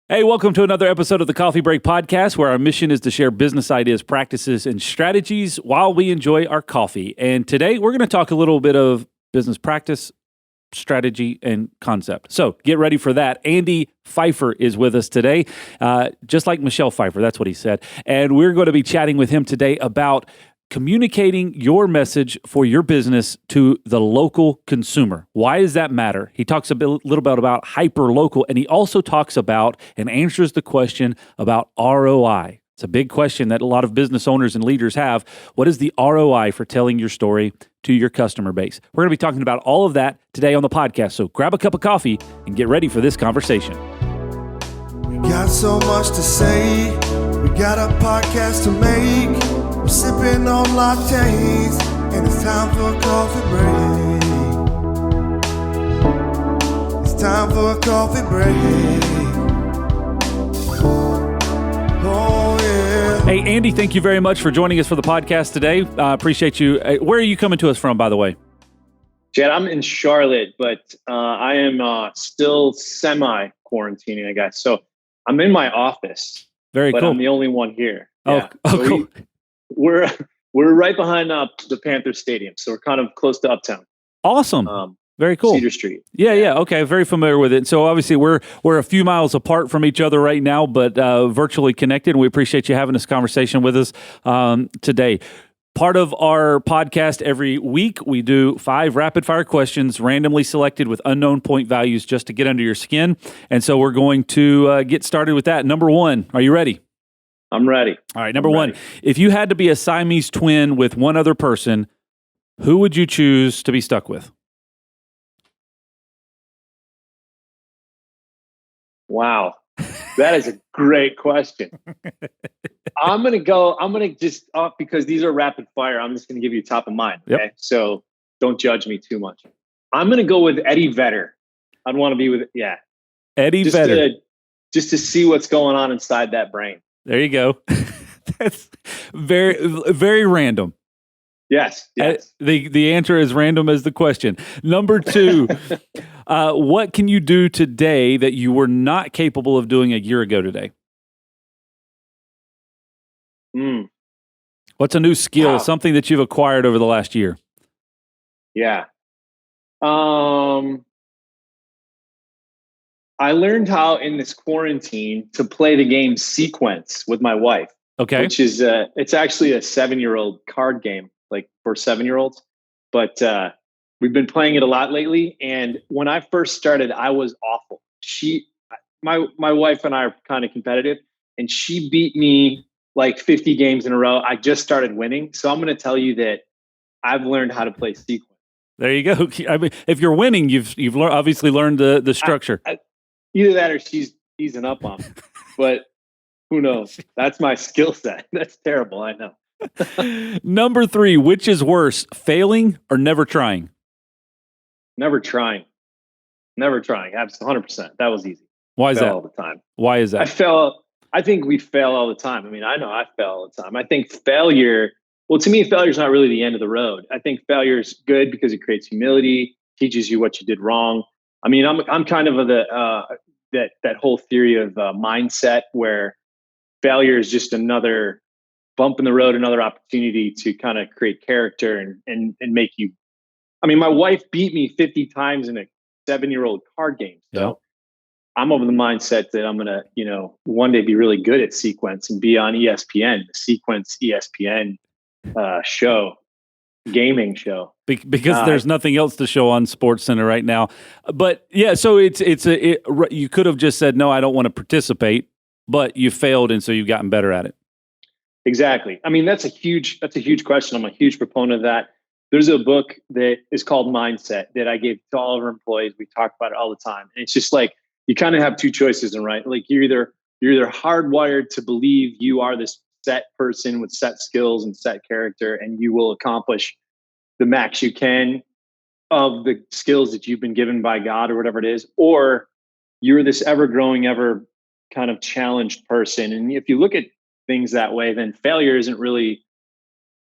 Hey, welcome to another episode of the Coffee Break Podcast, where our mission is to share business ideas, practices, and strategies while we enjoy our coffee. And today we're going to talk a little bit of business practice, strategy, and concept. So get ready for that. Andy Pfeiffer is with us today, just like Michelle Pfeiffer. That's what he said. And we're going to be chatting with him today about communicating your message for your business to the local consumer. Why does that matter? He talks little bit about hyper-local, and he also talks about and answers the question about ROI. It's a big question that a lot of business owners and leaders have. What is the ROI for telling your story to your customer base? We're going to be talking about all of that today on the podcast. So grab a cup of coffee and get ready for this conversation. We got so much to say. We got a podcast to make. We're sipping on lattes, and it's time for a coffee break. It's time for a coffee break. Oh, yeah. Hey, Andy, thank you very much for joining us for the podcast today. Appreciate you. Where are you coming to us from, by the way? Jed, I'm in Charlotte, but I am still semi-quarantining, I guess. So I'm in my office. Very but cool. I'm the only one here. Oh, cool. We're right behind the Panther Stadium, so we're kind of close to Uptown. Awesome. Very cool. Cedar Street. Yeah. Okay. Very familiar with it. So obviously we're a few miles apart from each other right now, but virtually connected. And we appreciate you having this conversation with us today. Part of our podcast every week, we do 5 rapid fire questions randomly selected with unknown point values just to get under your skin. And so we're going to get started with that. Number 1, are you ready? I'm ready. All right. Number 1, if you had to be a Siamese twin with one other person, who would you choose to be stuck with? Wow. That is a great question. I'm going to just, because these are rapid fire, I'm just going to give you top of mind. Okay. Yep. So don't judge me too much. I'm going to go with Eddie Vedder. I'd want to be with, Eddie Vedder. Just to see what's going on inside that brain. There you go. That's very, very random. Yes. The answer is random as the question. Number 2, what can you do today that you were not capable of doing a year ago today? What's a new skill, something that you've acquired over the last year? Yeah. I learned how in this quarantine to play the game Sequence with my wife. Okay. Which is, it's actually a 7-year-old card game, like for 7-year-olds. But we've been playing it a lot lately. And when I first started, I was awful. My wife and I are kind of competitive, and she beat me like 50 games in a row. I just started winning. So I'm going to tell you that I've learned how to play Sequence. There you go. I mean, if you're winning, you've obviously learned the structure. Either that or she's easing up on me. But who knows? That's my skill set. That's terrible. I know. Number 3, which is worse, failing or never trying? Never trying. Absolutely 100%. That was easy. Why is that? All the time. Why is that? I think we fail all the time. I mean, I know I fail all the time. I think failure, well, to me, failure is not really the end of the road. I think failure is good because it creates humility, teaches you what you did wrong. I mean, I'm kind of that whole theory of mindset where failure is just another bump in the road, another opportunity to kind of create character and make you. I mean, my wife beat me 50 times in a 7-year-old card game. So yeah. I'm of the mindset that I'm going to, one day be really good at Sequence and be on ESPN, the Sequence ESPN gaming show. Because there's nothing else to show on SportsCenter right now. But yeah, so you could have just said, no, I don't want to participate, but you failed. And so you've gotten better at it. Exactly. I mean, that's a huge question. I'm a huge proponent of that. There's a book that is called Mindset that I gave to all of our employees. We talk about it all the time. And it's just like, you kind of have 2 choices, and right? Like you're either hardwired to believe you are this set person with set skills and set character, and you will accomplish the max you can of the skills that you've been given by God or whatever it is, or you're this ever growing, ever kind of challenged person. And if you look at things that way, then failure isn't really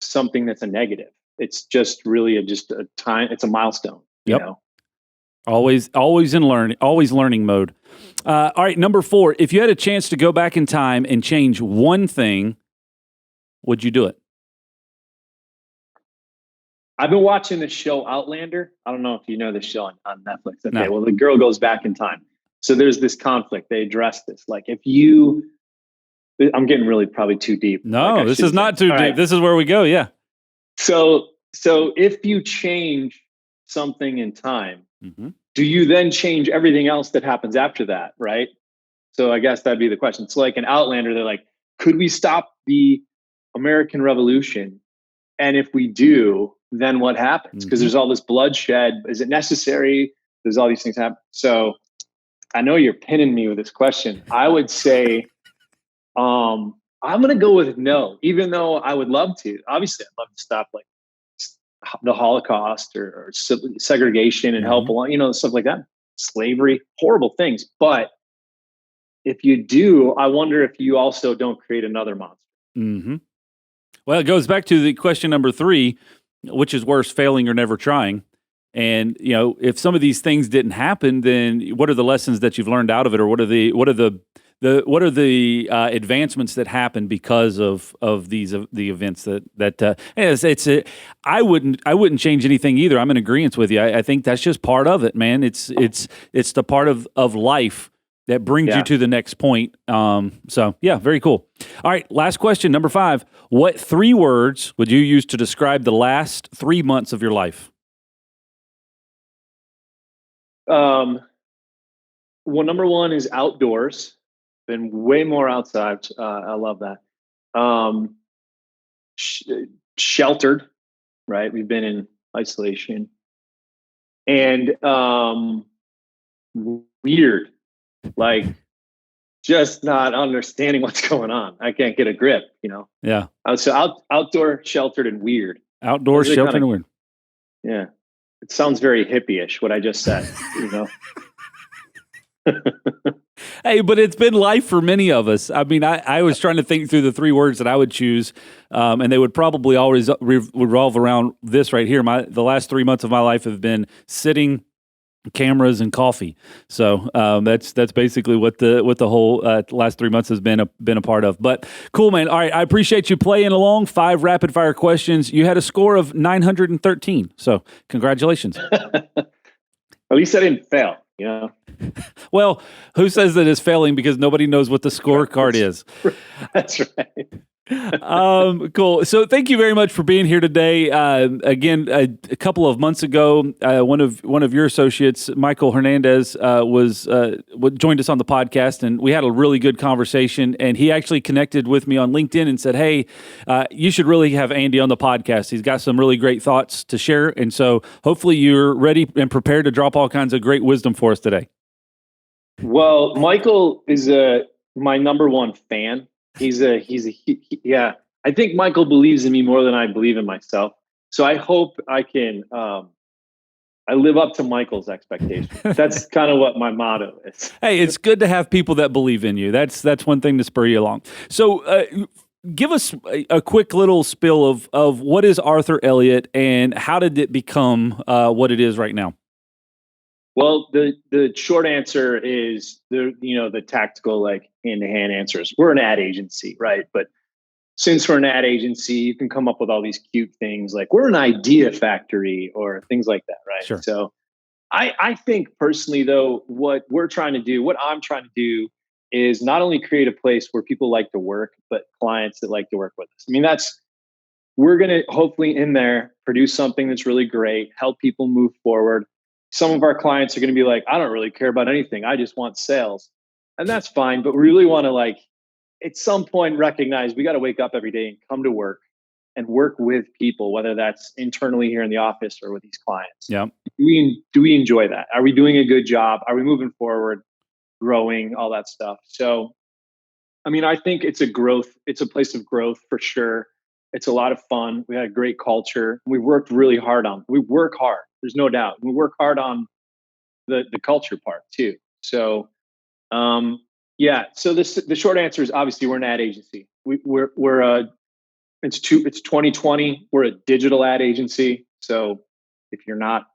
something that's a negative. It's just really a time. It's a milestone. Yep. You know? Always learning mode. All right, number 4. If you had a chance to go back in time and change one thing, would you do it? I've been watching the show Outlander. I don't know if you know the show on Netflix. Okay, No. well, the girl goes back in time. So there's this conflict. They address this. Like if you, I'm getting really probably too deep. No, like this is not too deep. Right. This is where we go. Yeah. So if you change something in time, Mm-hmm. do you then change everything else that happens after that? Right. So I guess that'd be the question. So like an Outlander, they're like, could we stop the American Revolution? And if we do, then what happens? Because there's all this bloodshed. Is it necessary? There's all these things happen. So I know you're pinning me with this question. I would say I'm going to go with no, even though I would love to. Obviously, I'd love to stop like the Holocaust or segregation and help along, stuff like that. Slavery, horrible things. But if you do, I wonder if you also don't create another monster. Mm-hmm. Well, it goes back to the question number 3, which is worse, failing or never trying. And if some of these things didn't happen, then what are the lessons that you've learned out of it, or what are the advancements that happen because of the events I wouldn't change anything either. I'm in agreement with you. I think that's just part of it, man. It's the part of life that brings you to the next point. So yeah, very cool. All right, last question, number 5. What 3 words would you use to describe the last 3 months of your life? Well, number 1 is outdoors. Been way more outside. I love that. Sheltered, right? We've been in isolation. And weird, like just not understanding what's going on. I can't get a grip, Yeah. So outdoor, sheltered, and weird. Outdoor, sheltered, and weird. Yeah. It sounds very hippie-ish, what I just said, Hey, but it's been life for many of us. I mean, I was trying to think through the 3 words that I would choose, and they would probably always revolve around this right here. The last 3 months of my life have been sitting, cameras, and coffee. So that's basically what the whole last 3 months has been a part of. But cool, man. All right, I appreciate you playing along. 5 rapid fire questions. You had a score of 913. So congratulations. At least I didn't fail. Well, who says that it's failing because nobody knows what the scorecard is? That's right. Cool. So thank you very much for being here today. Again, a couple of months ago, one of your associates, Michael Hernandez, joined us on the podcast, and we had a really good conversation. And he actually connected with me on LinkedIn and said, "Hey, you should really have Andy on the podcast. He's got some really great thoughts to share." And so hopefully you're ready and prepared to drop all kinds of great wisdom for us today. Well, Michael is my number 1 fan. Yeah. I think Michael believes in me more than I believe in myself. So I hope I can, I live up to Michael's expectations. That's kind of what my motto is. Hey, it's good to have people that believe in you. That's one thing to spur you along. So, give us a quick little spill of what is Arthur Elliott and how did it become what it is right now? Well, the short answer is the tactical, like hand-to-hand answers. We're an ad agency, right? But since we're an ad agency, you can come up with all these cute things like we're an idea factory or things like that, right? Sure. So I think personally, though, what I'm trying to do is not only create a place where people like to work, but clients that like to work with us. I mean, we're going to hopefully in there produce something that's really great, help people move forward. Some of our clients are going to be like, I don't really care about anything. I just want sales. And that's fine. But we really want to at some point recognize we got to wake up every day and come to work and work with people, whether that's internally here in the office or with these clients. Yeah. Do we enjoy that? Are we doing a good job? Are we moving forward, growing, all that stuff? So, I mean, I think it's a place of growth for sure. It's a lot of fun. We had a great culture. We worked really hard we work hard. There's no doubt. We work hard on the culture part too. So, yeah. So the short answer is obviously we're an ad agency. It's 2020. We're a digital ad agency. So if you're not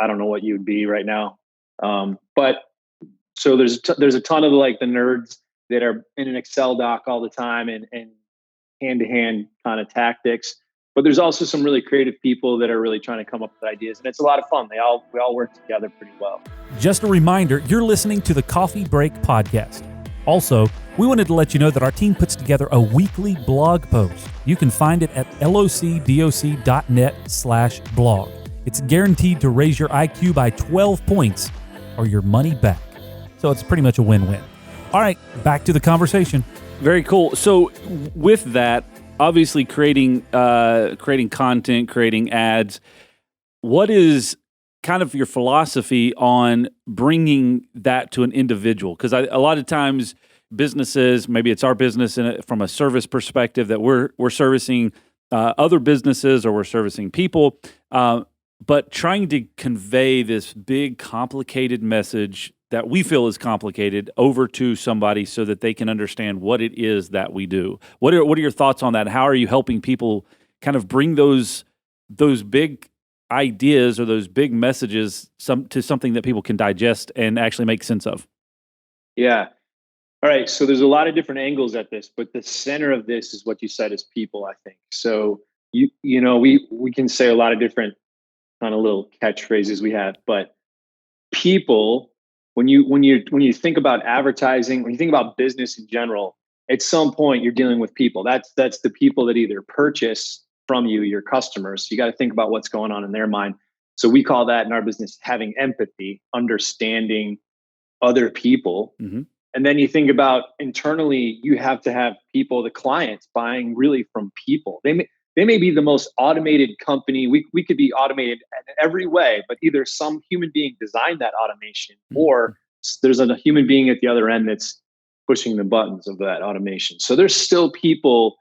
I don't know what you would be right now. But so there's a ton of like the nerds that are in an Excel doc all the time and hand-to-hand kind of tactics. But there's also some really creative people that are really trying to come up with ideas, and it's a lot of fun. We all work together pretty well. Just a reminder, you're listening to the Coffee Break Podcast. Also, we wanted to let you know that our team puts together a weekly blog post. You can find it at locdoc.net/blog. It's guaranteed to raise your IQ by 12 points or your money back. So it's pretty much a win-win. All right, back to the conversation. Very cool. So with that, obviously creating content, creating ads, what is kind of your philosophy on bringing that to an individual? Because a lot of times businesses, maybe it's our business from a service perspective that we're servicing other businesses or we're servicing people, but trying to convey this big complicated message that we feel is complicated over to somebody so that they can understand what it is that we do. What are your thoughts on that? How are you helping people kind of bring those big ideas or those big messages to something that people can digest and actually make sense of? Yeah. All right. So there's a lot of different angles at this, but the center of this is what you said is people, I think. So we can say a lot of different kind of little catchphrases we have, but people, when you think about advertising, when you think about business in general, at some point you're dealing with people. That's the people that either purchase from you, your customers. So you got to think about what's going on in their mind. So we call that in our business having empathy, understanding other people. Mm-hmm. And then you think about internally, you have to have people, the clients buying really from people. They may be the most automated company. We could be automated in every way, but either some human being designed that automation or there's a human being at the other end that's pushing the buttons of that automation. So there's still people,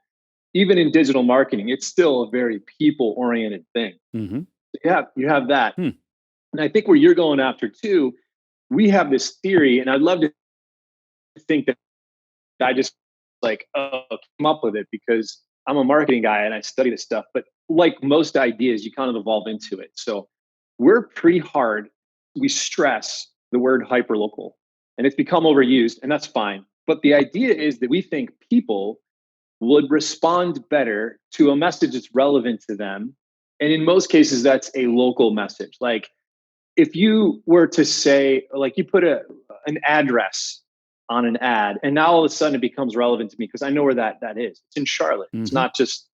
even in digital marketing, it's still a very people-oriented thing. Mm-hmm. You have that. And I think where you're going after too, we have this theory, and I'd love to think that I just came up with it because I'm a marketing guy and I study this stuff. But like most ideas, you kind of evolve into it. So we're pretty hard. We stress the word hyperlocal, and it's become overused, and that's fine. But the idea is that we think people would respond better to a message that's relevant to them. And in most cases, that's a local message. Like if you were to say, like you put an address on an ad, and now all of a sudden it becomes relevant to me because I know where that is. It's in Charlotte. Mm-hmm. It's not just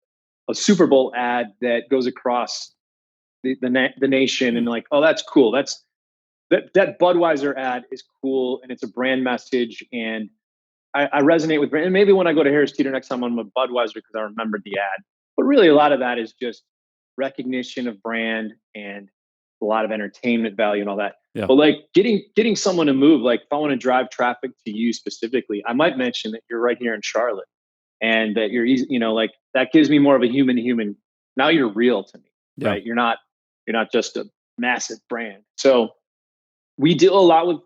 a Super Bowl ad that goes across the nation and like, oh, that's cool. That Budweiser ad is cool, and it's a brand message, and I resonate with brand. And maybe when I go to Harris Teeter next time, I'm a Budweiser because I remembered the ad. But really, a lot of that is just recognition of brand and a lot of entertainment value and all that. Yeah. But like getting someone to move, like if I want to drive traffic to you specifically, I might mention that you're right here in Charlotte and that you're easy, like that gives me more of a human to human. Now you're real to me, yeah. Right? You're not just a massive brand. So we deal a lot with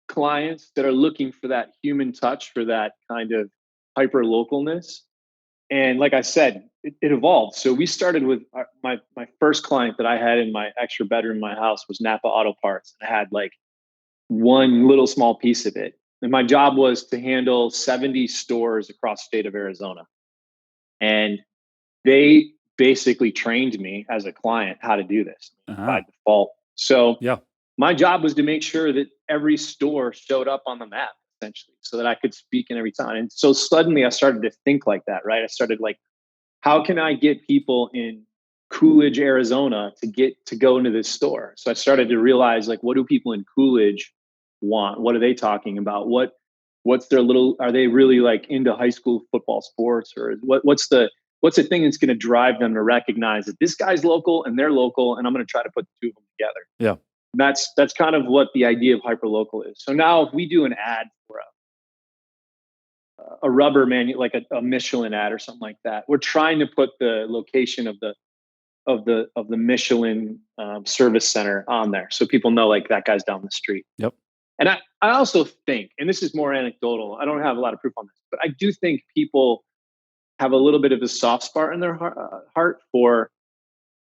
clients that are looking for that human touch, for that kind of hyper localness. And like I said, it evolved. So we started with my first client that I had in my extra bedroom in my house was Napa Auto Parts. And I had like one little small piece of it. And my job was to handle 70 stores across the state of Arizona. And they basically trained me as a client how to do this by default. So my job was to make sure that every store showed up on the map, essentially, so that I could speak in every town. And so suddenly I started to think like that, right? I started like, how can I get people in Coolidge, Arizona to go into this store? So I started to realize, like, what do people in Coolidge want? What are they talking about? What's their are they really like into high school football sports, or what's the thing that's going to drive them to recognize that this guy's local and they're local, and I'm going to try to put the two of them together. Yeah. And that's kind of what the idea of hyperlocal is. So now if we do an ad for a rubber like a Michelin ad or something like that, we're trying to put the location of the Michelin service center on there, so people know like that guy's down the street. Yep. And I also think, and this is more anecdotal, I don't have a lot of proof on this, but I do think people have a little bit of a soft spot in their heart for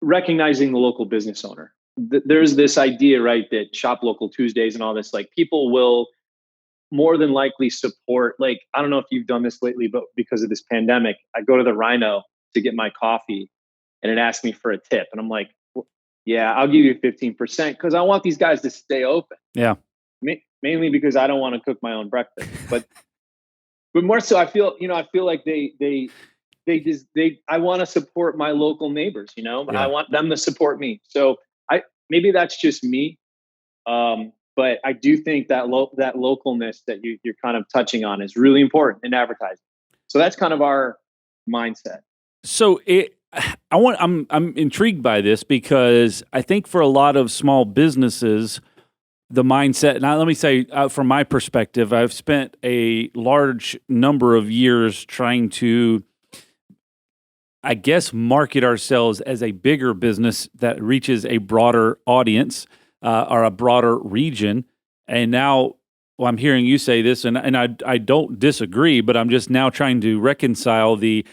recognizing the local business owner. there's this idea, right, that Shop Local Tuesdays and all this, like people will more than likely support, like, I don't know if you've done this lately, but because of this pandemic, I go to the Rhino to get my coffee and it asks me for a tip. And I'm like, well, yeah, I'll give you 15% because I want these guys to stay open. Yeah. Mainly because I don't want to cook my own breakfast. But more so, I feel like I want to support my local neighbors, and I want them to support me. So maybe that's just me. But I do think that that localness that you're kind of touching on is really important in advertising. So that's kind of our mindset. So I'm intrigued by this because I think for a lot of small businesses, the mindset. Now, let me say, from my perspective, I've spent a large number of years trying to, I guess, market ourselves as a bigger business that reaches a broader audience or a broader region. And now, I'm hearing you say this, and I don't disagree, but I'm just now trying to reconcile the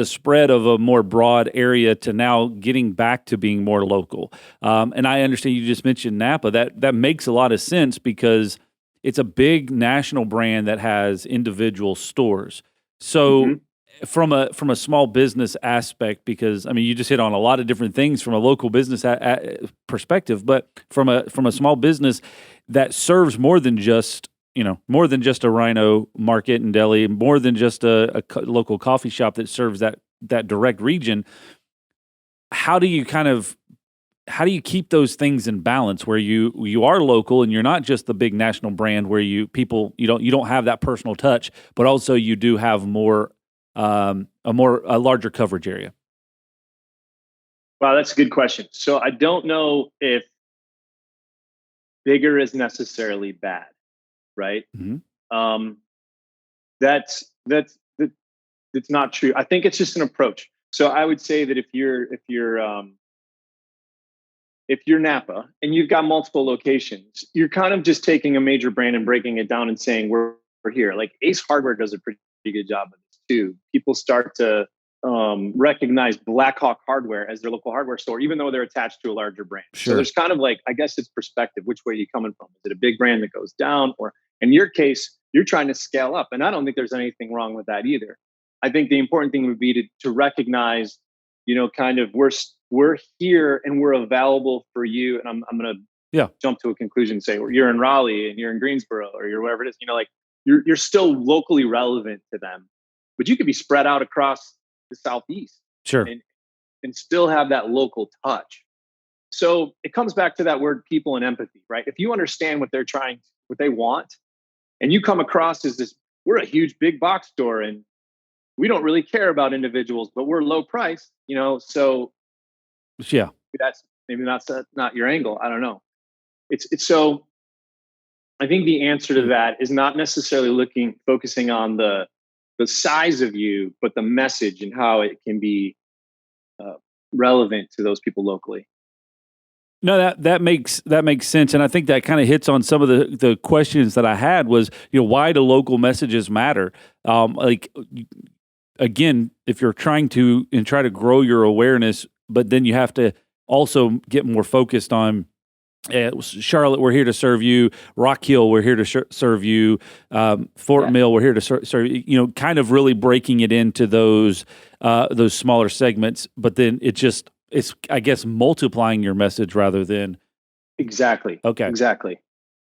spread of a more broad area to now getting back to being more local. And I understand you just mentioned Napa. That makes a lot of sense because it's a big national brand that has individual stores. So from a small business aspect, because I mean, you just hit on a lot of different things from a local business perspective, but from a small business that serves more than just a Rhino market and deli, more than just a local coffee shop that serves that direct region. How do you keep those things in balance where you are local and you're not just the big national brand where you don't have that personal touch, but also you do have a larger coverage area? Wow, that's a good question. So I don't know if bigger is necessarily bad. Right. Mm-hmm. That's not true. I think it's just an approach. So I would say that if you're Napa and you've got multiple locations, you're kind of just taking a major brand and breaking it down and saying we're here. Like Ace Hardware does a pretty good job of this too. People start to recognize Blackhawk Hardware as their local hardware store, even though they're attached to a larger brand. Sure. So there's kind of like, I guess it's perspective. Which way are you coming from? Is it a big brand that goes down, or in your case, you're trying to scale up? And I don't think there's anything wrong with that either. I think the important thing would be to recognize, kind of we're here and we're available for you. And I'm going to jump to a conclusion and say, well, you're in Raleigh and you're in Greensboro or you're wherever it is. Like you're still locally relevant to them, but you could be spread out across the Southeast, sure, and still have that local touch. So it comes back to that word people and empathy, right? If you understand what they want, and you come across as this, we're a huge big box store and we don't really care about individuals, but we're low price, so yeah, that's not your angle. I don't know. It's so I think the answer to that is not necessarily focusing on the size of you, but the message and how it can be relevant to those people locally. No, that makes sense, and I think that kind of hits on some of the questions that I had. Was why do local messages matter? Like again, if you're trying to try to grow your awareness, but then you have to also get more focused on. Charlotte, we're here to serve you. Rock Hill, we're here to serve you. Fort Mill, we're here to serve you. Kind of really breaking it into those smaller segments, but then it's I guess multiplying your message rather than exactly. Okay, exactly.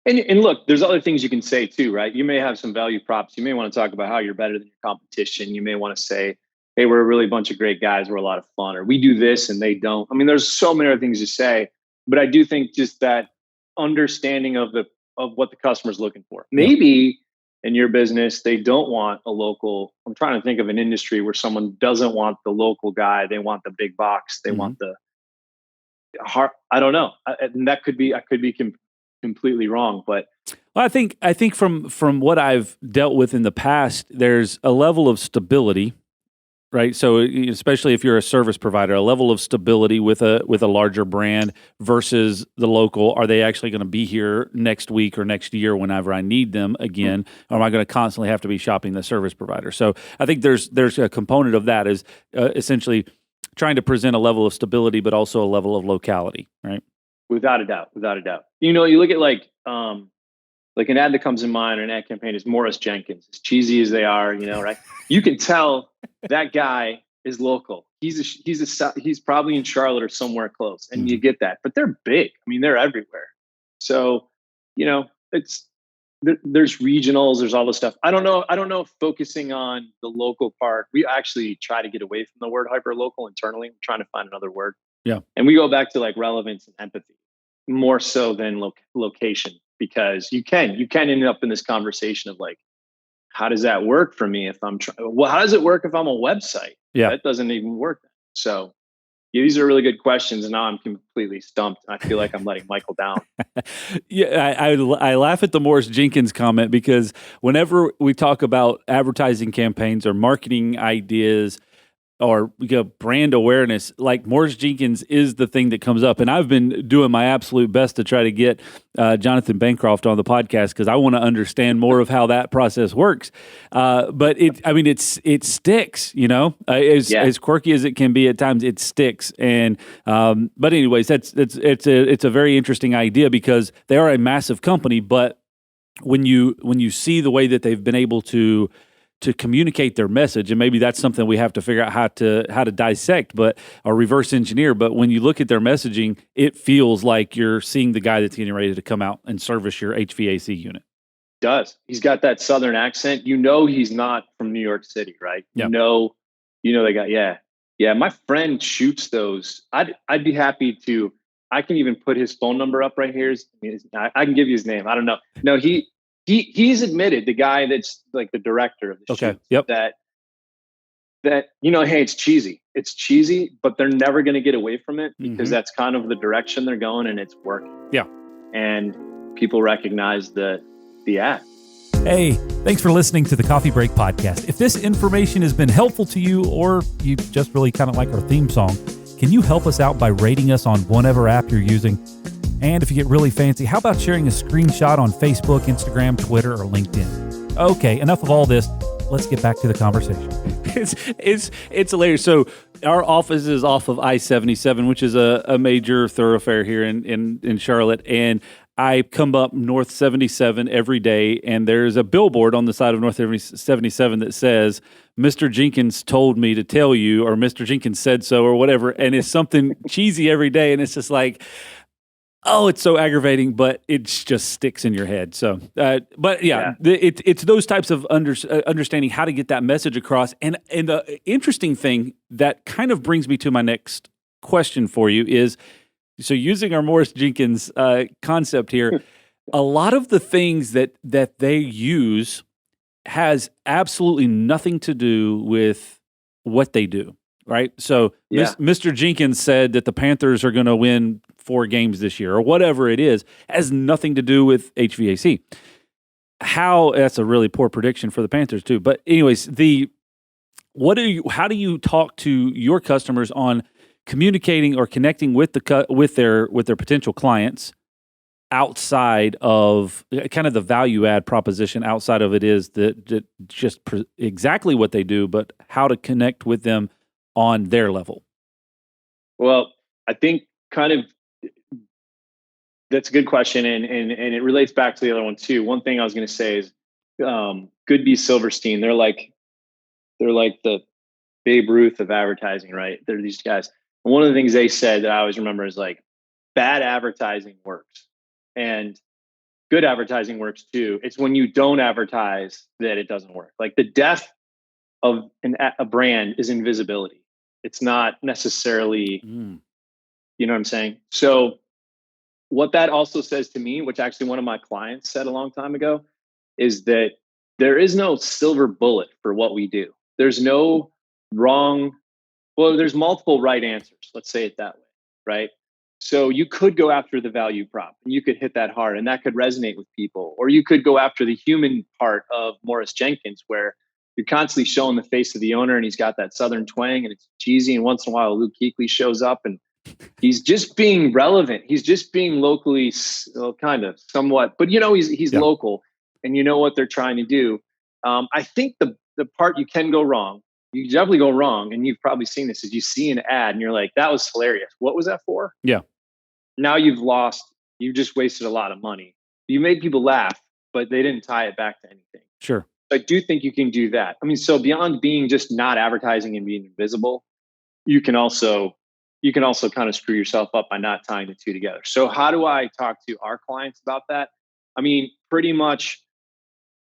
And look, there's other things you can say too, right? You may have some value props. You may want to talk about how you're better than your competition. You may want to say, hey, we're a really bunch of great guys. We're a lot of fun, or we do this and they don't. I mean, there's so many other things to say. But I do think just that understanding of what the customer's looking for. Maybe in your business, they don't want a local. I'm trying to think of an industry where someone doesn't want the local guy. They want the big box. They want the heart. I don't know. And I could be completely wrong, but well, I think from what I've dealt with in the past, there's a level of stability. Right, so especially if you're a service provider, a level of stability with a larger brand versus the local. Are they actually going to be here next week or next year whenever I need them again? Or am I going to constantly have to be shopping the service provider? So I think there's a component of that is essentially trying to present a level of stability, but also a level of locality. Right. Without a doubt, without a doubt. You know, you look at like an ad that comes in mind, or an ad campaign is Morris Jenkins. As cheesy as they are, you know, right? You can tell that guy is local. He's probably in Charlotte or somewhere close, and you get that. But they're big. I mean, they're everywhere. So, you know, there's regionals, there's all this stuff. I don't know if focusing on the local part, we actually try to get away from the word hyper local internally. We're trying to find another word. Yeah. And we go back to like relevance and empathy more so than location, because you can end up in this conversation of like, how does that work for me if I'm trying? Well, how does it work if I'm a website? Yeah. That doesn't even work. So yeah, these are really good questions, and now I'm completely stumped. I feel like I'm letting Michael down. Yeah, I laugh at the Morris Jenkins comment, because whenever we talk about advertising campaigns or marketing ideas or brand awareness, like Morris Jenkins is the thing that comes up. And I've been doing my absolute best to try to get Jonathan Bancroft on the podcast, because I want to understand more of how that process works. But it sticks, you know, as quirky as it can be at times, it sticks. And but anyways, it's a very interesting idea, because they are a massive company. But when you see the way that they've been able to communicate their message, and maybe that's something we have to figure out how to dissect, or reverse engineer. But when you look at their messaging, it feels like you're seeing the guy that's getting ready to come out and service your HVAC unit. Does. He's got that Southern accent. You know, he's not from New York City, right? Yeah. You know they got, yeah. My friend shoots those. I'd be happy to. I can even put his phone number up right here. I can give you his name. I don't know. No, he's admitted, the guy that's like the director of the shoot, that you know, hey, it's cheesy, but they're never going to get away from it, because that's kind of the direction they're going, and it's working. Yeah, and people recognize the ad. Hey, thanks for listening to the Coffee Break Podcast. If this information has been helpful to you, or you just really kind of like our theme song, can you help us out by rating us on whatever app you're using? And if you get really fancy, how about sharing a screenshot on Facebook, Instagram, Twitter, or LinkedIn? Okay, enough of all this. Let's get back to the conversation. It's hilarious. So our office is off of I-77, which is a major thoroughfare here in Charlotte. And I come up North 77 every day, and there's a billboard on the side of North 77 that says, Mr. Jenkins told me to tell you, or Mr. Jenkins said so, or whatever. And it's something cheesy every day. And it's just like, oh, it's so aggravating, but it just sticks in your head. So, it's those types of understanding how to get that message across. And the interesting thing that kind of brings me to my next question for you is, so using our Morris Jenkins concept here, a lot of the things that they use has absolutely nothing to do with what they do, right? So Mr. Jenkins said that the Panthers are going to win 4 games this year, or whatever it is, has nothing to do with HVAC. That's a really poor prediction for the Panthers too. But anyways, how do you talk to your customers on communicating or connecting with their potential clients outside of kind of the value add proposition? Outside of it is that just exactly what they do, but how to connect with them on their level. Well, I think kind of that's a good question, and it relates back to the other one too. One thing I was going to say is, Goodby Silverstein. They're like the Babe Ruth of advertising, right? They're these guys. And one of the things they said that I always remember is like, bad advertising works, and good advertising works too. It's when you don't advertise that it doesn't work. Like, the death of a brand is invisibility. It's not necessarily, you know what I'm saying? So what that also says to me, which actually one of my clients said a long time ago, is that there is no silver bullet for what we do. There's no wrong. Well, there's multiple right answers. Let's say it that way, right? So you could go after the value prop, and you could hit that hard, and that could resonate with people. Or you could go after the human part of Morris Jenkins, where you're constantly showing the face of the owner, and he's got that Southern twang, and it's cheesy. And once in a while, Luke Kuechly shows up, and he's just being relevant. He's just being locally, kind of, somewhat, but he's local, and you know what they're trying to do. I think the part you can go wrong, you definitely go wrong, and you've probably seen this, is you see an ad and you're like, that was hilarious. What was that for? Yeah. now you've just wasted a lot of money. You made people laugh, but they didn't tie it back to anything. Sure. I do think you can do that. I mean, so beyond being just not advertising and being invisible, you can also kind of screw yourself up by not tying the two together. So how do I talk to our clients about that? I mean, pretty much,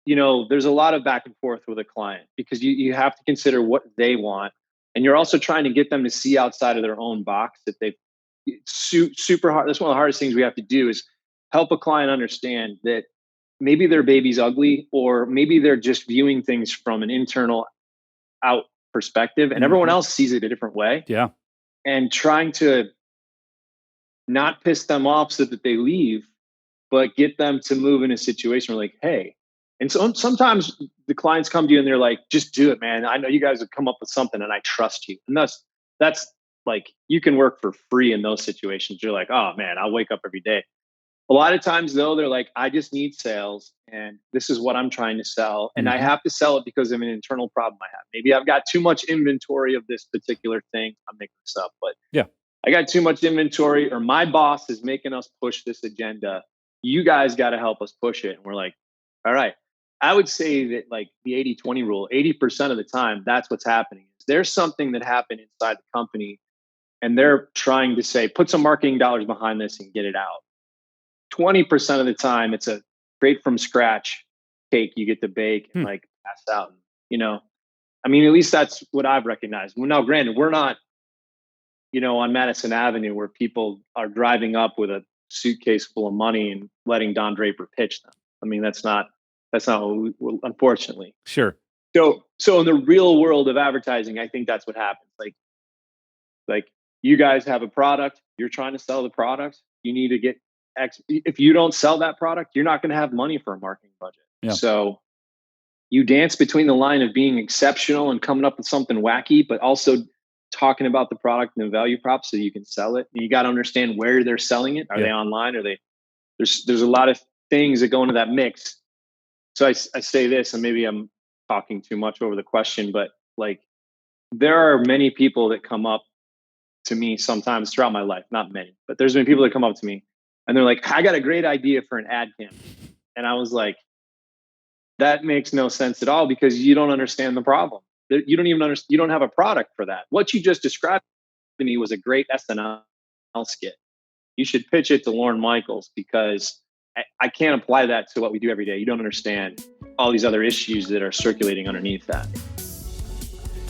there's a lot of back and forth with a client because you have to consider what they want. And you're also trying to get them to see outside of their own box that they've super hard. That's one of the hardest things we have to do is help a client understand that maybe their baby's ugly, or maybe they're just viewing things from an internal out perspective and everyone else sees it a different way. Yeah. And trying to not piss them off so that they leave, but get them to move in a situation where like, hey, and so sometimes the clients come to you and they're like, just do it, man. I know you guys have come up with something and I trust you. And that's like, you can work for free in those situations. You're like, oh man, I'll wake up every day. A lot of times though, they're like, I just need sales and this is what I'm trying to sell. And I have to sell it because of an internal problem I have. Maybe I've got too much inventory of this particular thing. I'm making this up, but yeah, I got too much inventory, or my boss is making us push this agenda. You guys got to help us push it. And we're like, all right. I would say that like the 80-20 rule, 80% of the time, that's what's happening. There's something that happened inside the company and they're trying to say, put some marketing dollars behind this and get it out. 20% of the time, it's a straight from scratch cake you get to bake and like pass out. I mean, at least that's what I've recognized. Well, now, granted, we're not, on Madison Avenue where people are driving up with a suitcase full of money and letting Don Draper pitch them. I mean, that's not what we, unfortunately. Sure. So in the real world of advertising, I think that's what happens. Like you guys have a product, you're trying to sell the product. You need to get X. If you don't sell that product, you're not going to have money for a marketing budget. Yeah. So you dance between the line of being exceptional and coming up with something wacky, but also talking about the product and the value prop so you can sell it. And you got to understand where they're selling it. Are they online? There's a lot of things that go into that mix. So I say this, and maybe I'm talking too much over the question, but like there are many people that come up to me sometimes throughout my life, not many, but there's been people that come up to me and they're like, I got a great idea for an ad campaign. And I was like, that makes no sense at all because you don't understand the problem. You don't even understand. You don't have a product for that. What you just described to me was a great SNL skit. You should pitch it to Lorne Michaels because I can't apply that to what we do every day. You don't understand all these other issues that are circulating underneath that.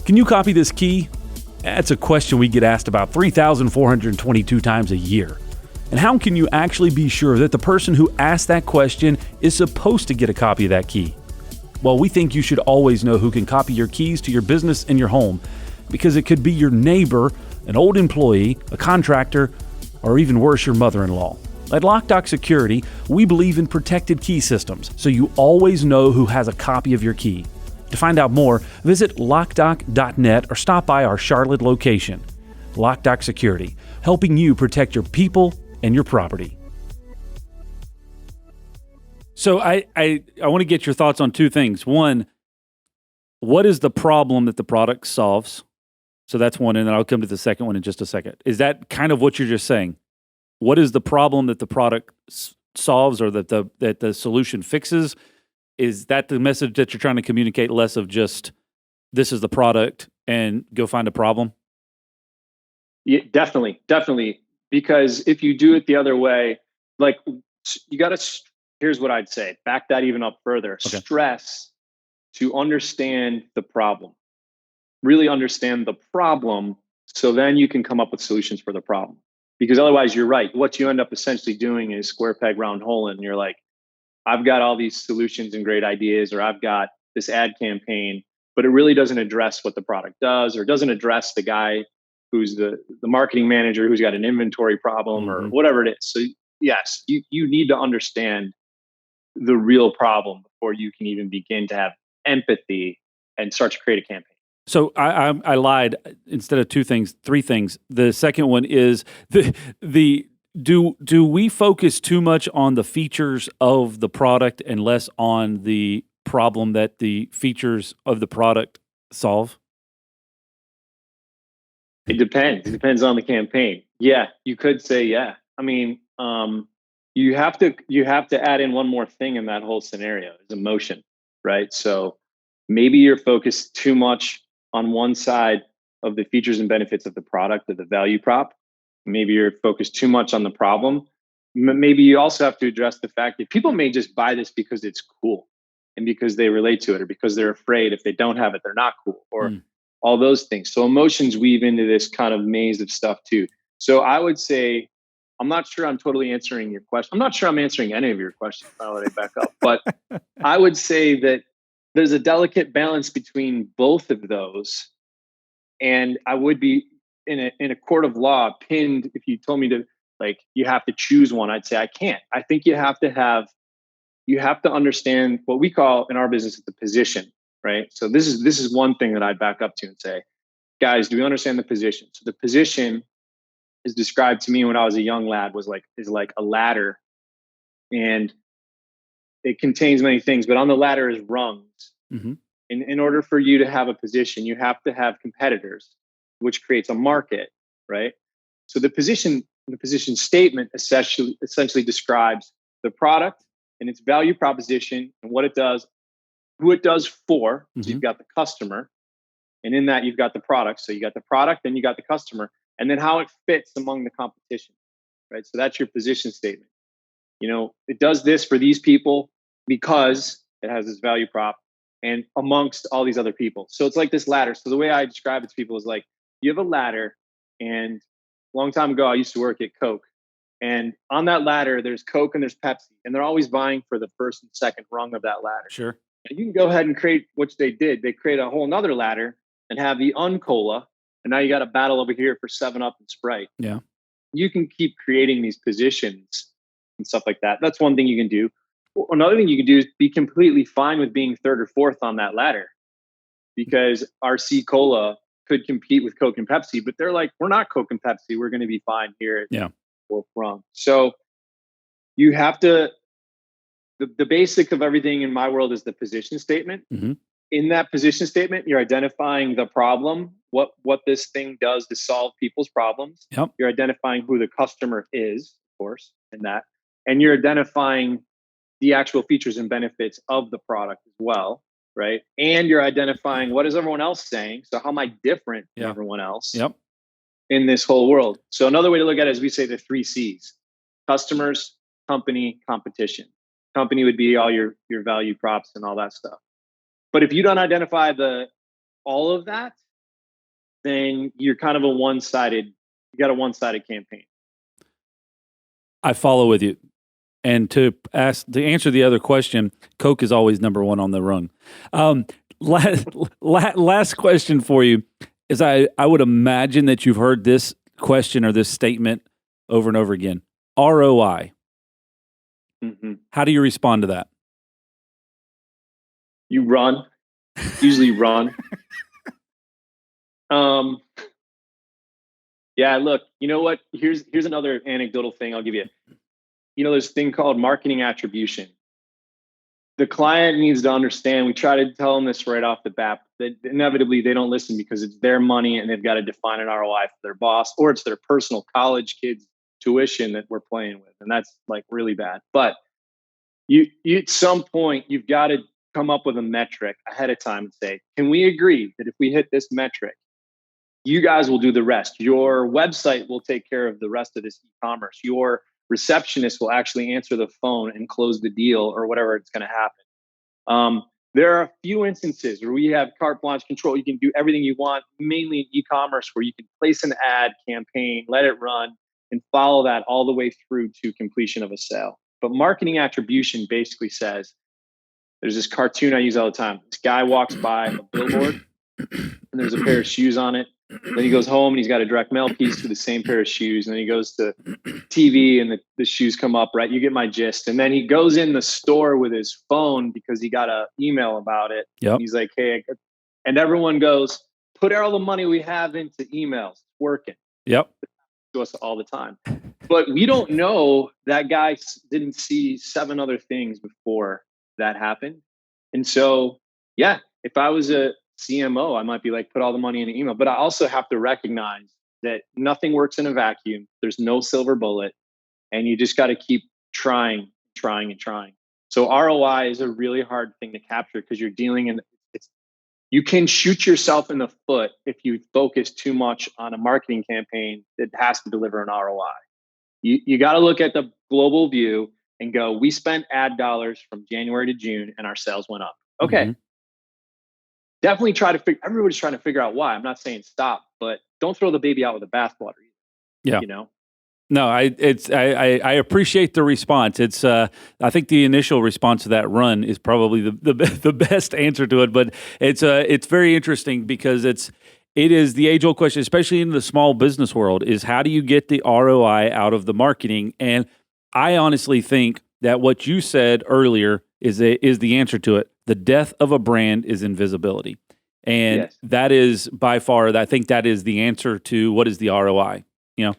Can you copy this key? That's a question we get asked about 3,422 times a year. And how can you actually be sure that the person who asked that question is supposed to get a copy of that key? Well, we think you should always know who can copy your keys to your business and your home, because it could be your neighbor, an old employee, a contractor, or even worse, your mother-in-law. At Loc-Doc Security, we believe in protected key systems, so you always know who has a copy of your key. To find out more, visit locdoc.net or stop by our Charlotte location. Loc-Doc Security, helping you protect your people and your property. So I want to get your thoughts on two things. One, what is the problem that the product solves? So that's one, and then I'll come to the second one in just a second. Is that kind of what you're just saying? What is the problem that the product solves or that the solution fixes? Is that the message that you're trying to communicate, less of just this is the product and go find a problem? Yeah, definitely. Because if you do it the other way, like you got to, here's what I'd say, back that even up further, okay. Stress to understand the problem, really understand the problem. So then you can come up with solutions for the problem. Because otherwise, you're right. What you end up essentially doing is square peg, round hole. And you're like, I've got all these solutions and great ideas, or I've got this ad campaign, but it really doesn't address what the product does, or doesn't address the guy who's the marketing manager who's got an inventory problem or whatever it is. So yes, you need to understand the real problem before you can even begin to have empathy and start to create a campaign. So I lied. Instead of two things, three things. The second one is do we focus too much on the features of the product and less on the problem that the features of the product solve? It depends. It depends on the campaign. Yeah, you could say yeah. I mean, you have to add in one more thing in that whole scenario is emotion, right? So maybe you're focused too much on one side of the features and benefits of the product or the value prop. Maybe you're focused too much on the problem. Maybe you also have to address the fact that people may just buy this because it's cool and because they relate to it, or because they're afraid if they don't have it, they're not cool, or all those things. So emotions weave into this kind of maze of stuff too. So I would say, I'm not sure I'm totally answering your question. I'm not sure I'm answering any of your questions. I'll let it back up. But I would say that there's a delicate balance between both of those. And I would be in a court of law pinned if you told me to, like, you have to choose one. I'd say I can't. I think you have to understand what we call in our business the position, right? So this is one thing that I'd back up to and say, guys, do we understand the position? So the position is described to me when I was a young lad is like a ladder, and it contains many things, but on the ladder is rungs. Mm-hmm. In order for you to have a position, you have to have competitors, which creates a market, right? So the position statement essentially describes the product and its value proposition and what it does, who it does for. Mm-hmm. So you've got the customer, and in that you've got the product. So you got the product, then you got the customer, and then how it fits among the competition, right? So that's your position statement. It does this for these people because it has this value prop and amongst all these other people. So it's like this ladder. So the way I describe it to people is like, you have a ladder, and a long time ago, I used to work at Coke. And on that ladder, there's Coke and there's Pepsi, and they're always vying for the first and second rung of that ladder. Sure. And you can go ahead and create, which they did. They create a whole nother ladder and have the Uncola. And now you got a battle over here for 7-Up and Sprite. Yeah. You can keep creating these positions and stuff like that. That's one thing you can do. Another thing you can do is be completely fine with being third or fourth on that ladder, because RC Cola could compete with Coke and Pepsi, but they're like, we're not Coke and Pepsi. We're going to be fine here at fourth rung. So you have to, the basic of everything in my world is the position statement. Mm-hmm. In that position statement, you're identifying the problem, what this thing does to solve people's problems. Yep. You're identifying who the customer is, of course, in that. And you're identifying the actual features and benefits of the product as well, right? And you're identifying what is everyone else saying. So how am I different from everyone else in this whole world? So another way to look at it is we say the 3 C's: customers, company, competition. Company would be all your value props and all that stuff. But if you don't identify all of that, then you're kind of you got a one-sided campaign. I follow with you. And to answer the other question, Coke is always number one on the rung. Last question for you is I would imagine that you've heard this question or this statement over and over again. ROI. Mm-hmm. How do you respond to that? You run, usually run. Yeah, look, you know what? Here's another anecdotal thing I'll give you. There's a thing called marketing attribution. The client needs to understand, we try to tell them this right off the bat, that inevitably they don't listen because it's their money and they've got to define an ROI for their boss, or it's their personal college kids' tuition that we're playing with. And that's like really bad. But you at some point, you've got to come up with a metric ahead of time and say, can we agree that if we hit this metric, you guys will do the rest? Your website will take care of the rest of this e-commerce. Your receptionist will actually answer the phone and close the deal or whatever it's going to happen. There are a few instances where we have carte blanche control. You can do everything you want, mainly in e-commerce, where you can place an ad campaign, let it run, and follow that all the way through to completion of a sale. But marketing attribution basically says, there's this cartoon I use all the time. This guy walks by a billboard and there's a pair of shoes on it. Then he goes home and he's got a direct mail piece to the same pair of shoes. And then he goes to TV and the shoes come up, right? You get my gist. And then he goes in the store with his phone because he got an email about it. Yep. He's like, hey, and everyone goes, put all the money we have into emails. It's working. Yep. To us all the time. But we don't know that guy didn't see 7 other things before that happened. And so, yeah, if I was a CMO, I might be like, put all the money in an email. But I also have to recognize that nothing works in a vacuum. There's no silver bullet. and you just got to keep trying. So ROI is a really hard thing to capture because you're dealing in you can shoot yourself in the foot if you focus too much on a marketing campaign that has to deliver an ROI. You got to look at the global view and go, we spent ad dollars from January to June and our sales went up. Okay. Definitely everybody's trying to figure out why. I'm not saying stop, but don't throw the baby out with the bathwater. Yeah. You know? No, I appreciate the response. It's I think the initial response to that run is probably the best answer to it. But it's very interesting because it is the age old question, especially in the small business world, is how do you get the ROI out of the marketing? And I honestly think that what you said earlier is the answer to it. The death of a brand is invisibility, and that is by far. I think that is the answer to what is the ROI. You know.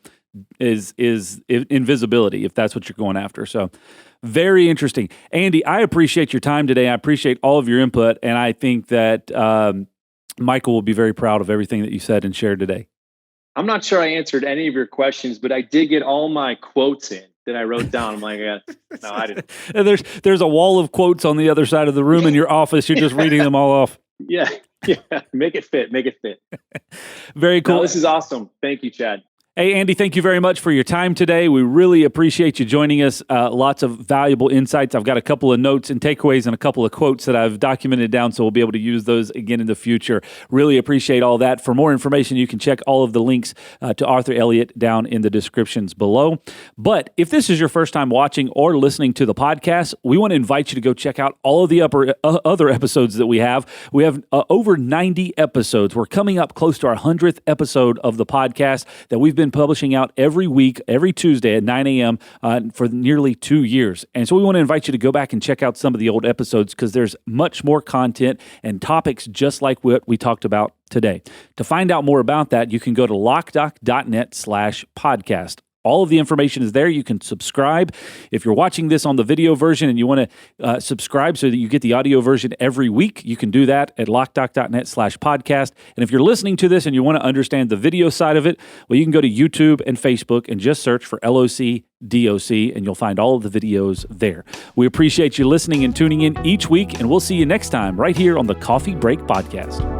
Is invisibility, if that's what you're going after. So very interesting. Andy, I appreciate your time today. I appreciate all of your input, and I think that Michael will be very proud of everything that you said and shared today. I'm not sure I answered any of your questions, but I did get all my quotes in that I wrote down. I'm like, no, I didn't. And there's a wall of quotes on the other side of the room in your office. You're just reading them all off. Yeah. Make it fit. Very cool. No, this is awesome. Thank you, Chad. Hey, Andy, thank you very much for your time today. We really appreciate you joining us. Lots of valuable insights. I've got a couple of notes and takeaways and a couple of quotes that I've documented down, so we'll be able to use those again in the future. Really appreciate all that. For more information, you can check all of the links to Arthur Elliott down in the descriptions below. But if this is your first time watching or listening to the podcast, we want to invite you to go check out all of the other episodes that we have. We have over 90 episodes. We're coming up close to our 100th episode of the podcast that we've been publishing out every week, every Tuesday at 9 a.m. For nearly 2 years. And so we want to invite you to go back and check out some of the old episodes because there's much more content and topics just like what we talked about today. To find out more about that, you can go to Loc-Doc.net/podcast. All of the information is there. You can subscribe. If you're watching this on the video version and you want to subscribe so that you get the audio version every week, you can do that at Loc-Doc.net/podcast. And if you're listening to this and you want to understand the video side of it, well, you can go to YouTube and Facebook and just search for LOC-DOC, and you'll find all of the videos there. We appreciate you listening and tuning in each week, and we'll see you next time right here on the Coffee Break Podcast.